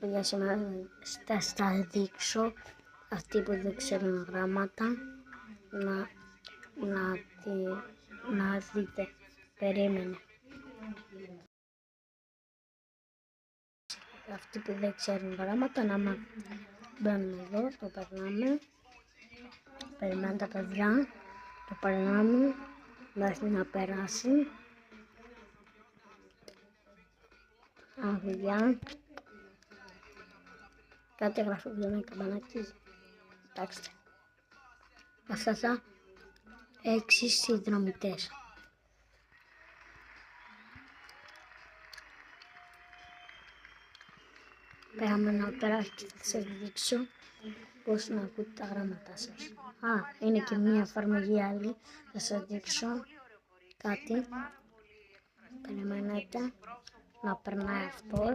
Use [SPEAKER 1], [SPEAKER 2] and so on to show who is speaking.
[SPEAKER 1] Παιδιά, σήμερα θα στα δείξω αυτοί που δεν ξέρουν γράμματα να δείτε. Περίμενε. Αυτοί που δεν ξέρουν γράμματα να μπαίνουν εδώ, το περνάμε. Περιμένουν τα παιδιά, το περνάμε μέχρι να περάσει. Παιδιά, κάτι γράφει εδώ ένα καμπανάκι. Κοιτάξτε. Αυτά τα 6 συνδρομητές. Πέραμε να περάσει και θα σας δείξω πώς να ακούτε τα γράμματά σας. Είναι και μία εφαρμογή άλλη. Θα σας δείξω κάτι. Περιμένετε να περνάει αυτό